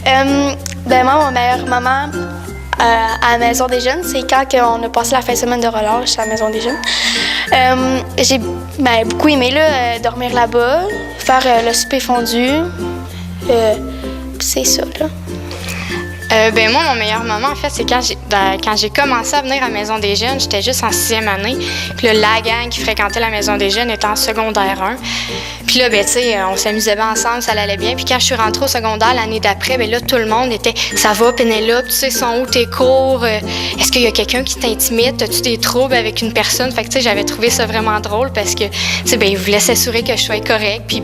Moi, mon meilleur moment à la Maison des Jeunes, c'est quand on a passé la fin de semaine de relâche à la Maison des Jeunes. J'ai beaucoup aimé dormir là-bas, faire le souper fondu. C'est ça, là. Moi, mon meilleur moment, en fait, c'est quand j'ai commencé à venir à la Maison des Jeunes. J'étais juste en 6e année. Puis là, la gang qui fréquentait la Maison des Jeunes était en secondaire 1. Puis là, on s'amusait bien ensemble, ça allait bien. Puis quand je suis rentrée au secondaire l'année d'après, là, tout le monde était « Ça va, Pénélope? Tu sais, sont où tes cours? Est-ce qu'il y a quelqu'un qui t'intimide? As-tu des troubles avec une personne? » Fait que, j'avais trouvé ça vraiment drôle parce que, ils voulaient s'assurer que je sois correcte. Puis,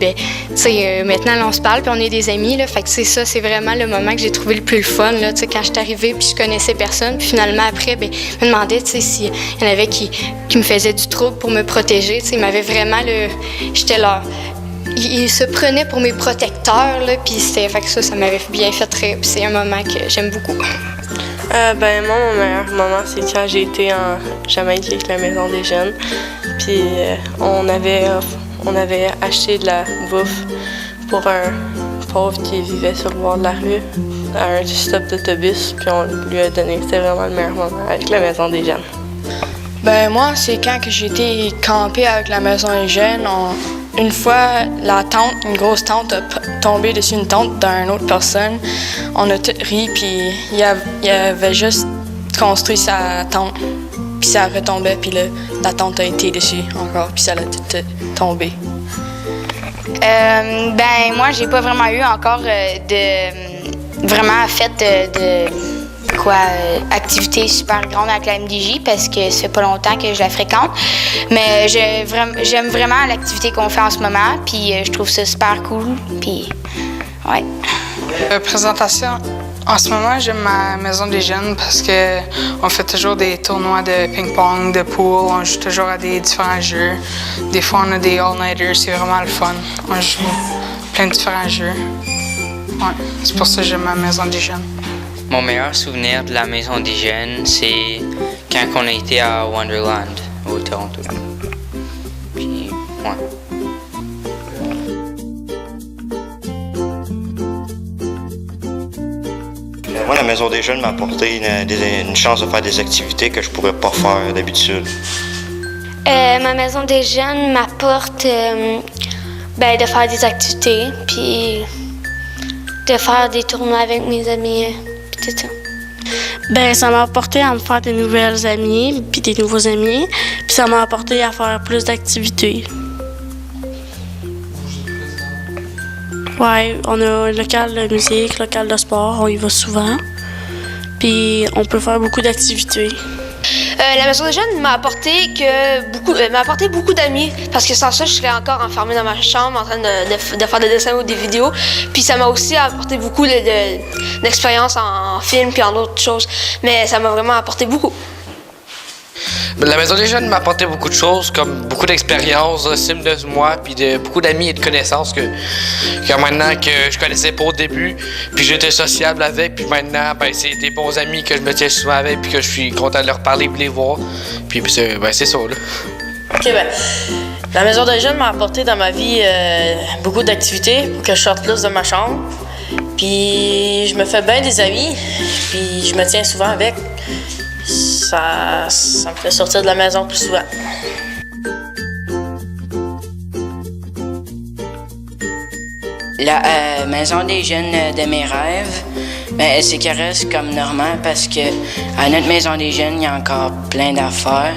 maintenant, là, on se parle, puis on est des amis, là. Fait que, c'est vraiment le moment que j'ai trouvé le plus le fun. Là, quand je suis arrivée, puis je connaissais personne, puis finalement, après, je me demandais s'il y en avait qui me faisaient du trouble pour me protéger. Ils m'avaient vraiment, j'étais là. Ils se prenaient pour mes protecteurs, là, puis fait que ça m'avait bien fait rire, puis c'est un moment que j'aime beaucoup. Moi, mon meilleur moment, c'est quand j'ai été en Jamaïque avec la Maison des Jeunes, puis on avait acheté de la bouffe pour un pauvre qui vivait sur le bord de la rue, à un stop d'autobus, puis on lui a donné. C'était vraiment le meilleur moment avec la Maison des Jeunes. Moi, c'est quand que j'ai été camper avec la Maison des Jeunes. Une fois, une grosse tente a tombé dessus une tente d'une autre personne. On a tout ri, puis il avait juste construit sa tente, puis ça retombait, puis la tente a été dessus encore, puis ça a tout tombé. Moi, j'ai pas vraiment eu encore activité super grande avec la MDJ parce que ça fait pas longtemps que je la fréquente. Mais j'aime vraiment l'activité qu'on fait en ce moment, puis je trouve ça super cool. Puis, ouais. Présentation. En ce moment, j'aime ma Maison des Jeunes parce qu'on fait toujours des tournois de ping-pong, de pool, on joue toujours à des différents jeux. Des fois, on a des all-nighters, c'est vraiment le fun. On joue plein de différents jeux. Ouais, c'est pour ça que j'aime ma Maison des Jeunes. Mon meilleur souvenir de la Maison des Jeunes, c'est quand on a été à Wonderland, au Toronto. Puis, ouais. Moi, la Maison des Jeunes m'a apporté une chance de faire des activités que je pourrais pas faire d'habitude. Ma Maison des Jeunes m'apporte de faire des activités, puis de faire des tournois avec mes amis, puis tout ça. Ça m'a apporté à me faire des nouvelles amies, puis des nouveaux amis, puis ça m'a apporté à faire plus d'activités. Ouais, on a un local de musique, local de sport, on y va souvent. Puis on peut faire beaucoup d'activités. La Maison des Jeunes m'a apporté beaucoup d'amis parce que sans ça, je serais encore enfermée dans ma chambre en train de faire des dessins ou des vidéos. Puis ça m'a aussi apporté beaucoup d'expérience en film puis en d'autres choses. Mais ça m'a vraiment apporté beaucoup. La Maison des Jeunes m'a apporté beaucoup de choses, comme beaucoup d'expériences, d'estime de moi, puis beaucoup d'amis et de connaissances que maintenant que je connaissais pas au début, puis j'étais sociable avec, puis maintenant, c'est des bons amis que je me tiens souvent avec, puis que je suis content de leur parler et de les voir. Puis c'est ça, là. OK, la Maison des Jeunes m'a apporté dans ma vie beaucoup d'activités pour que je sorte plus de ma chambre. Puis je me fais bien des amis, puis je me tiens souvent avec. Ça me fait sortir de la maison plus souvent. La Maison des Jeunes de mes rêves, c'est qu'elle reste comme normal parce que à notre Maison des Jeunes, il y a encore plein d'affaires,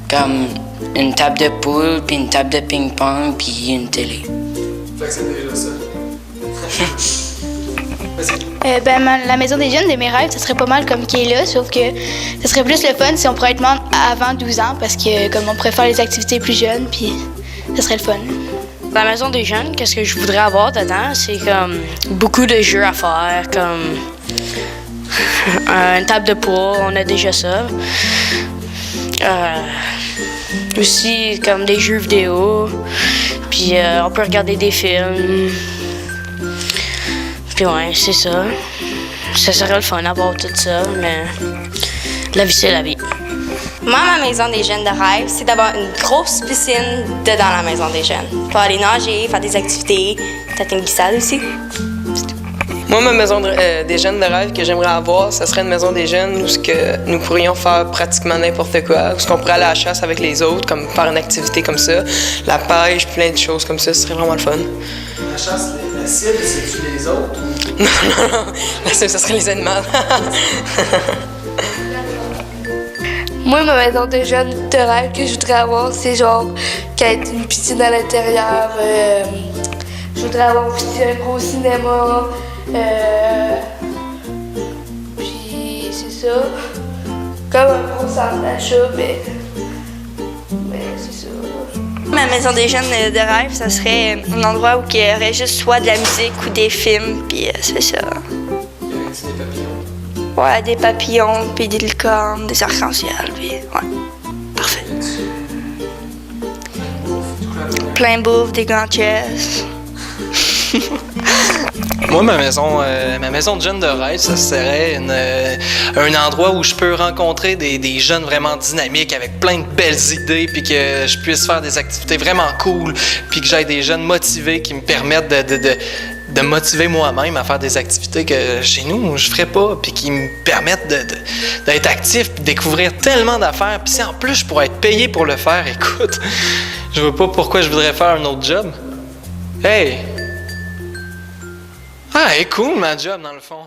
comme une table de poule, puis une table de ping-pong, puis une télé. Fait que c'est déjà ça. La Maison des Jeunes de mes rêves, ça serait pas mal comme qui est là, sauf que ça serait plus le fun si on pourrait être membre avant 12 ans, parce que comme on pourrait faire les activités plus jeunes, puis ça serait le fun. La Maison des Jeunes, qu'est-ce que je voudrais avoir dedans, c'est comme beaucoup de jeux à faire, comme une table de poids, on a déjà ça. Aussi comme des jeux vidéo, puis on peut regarder des films. Puis ouais, c'est ça. Ça serait le fun d'avoir tout ça, mais la vie, c'est la vie. Moi, ma Maison des Jeunes de rêve, c'est d'avoir une grosse piscine dedans la Maison des Jeunes. Pour aller nager, faire des activités, peut-être une glissade aussi. C'est tout. Moi, ma maison des jeunes de rêve que j'aimerais avoir, ça serait une maison des jeunes où nous pourrions faire pratiquement n'importe quoi, où on pourrait aller à la chasse avec les autres, comme faire une activité comme ça, la pêche, plein de choses comme ça, ce serait vraiment le fun. La chasse, la cible, c'est-tu les autres? Non, la cible, ça serait les animaux. Moi, ma maison de jeunes de rêve que je voudrais avoir, c'est genre qu'il y ait une piscine à l'intérieur. Je voudrais avoir aussi un gros cinéma. Puis c'est ça. Comme un gros centre d'achat, mais c'est ça. Ma maison des jeunes de rêve, ça serait un endroit où il y aurait juste soit de la musique ou des films, puis c'est ça. Des papillons. Ouais, des papillons, puis des licornes, des arcs-en-ciel, puis ouais. Parfait. Plein de bouffe, des grands chaises. Moi, ma maison de jeunes de rêve, ça serait un endroit où je peux rencontrer des jeunes vraiment dynamiques avec plein de belles idées, puis que je puisse faire des activités vraiment cool, puis que j'aie des jeunes motivés qui me permettent de me motiver moi-même à faire des activités que chez nous, je ferais pas, puis qui me permettent d'être actif, puis de découvrir tellement d'affaires. Puis si en plus je pourrais être payé pour le faire, écoute, je vois pas pourquoi je voudrais faire un autre job. Hey! Ah, elle est cool ma job dans le fond.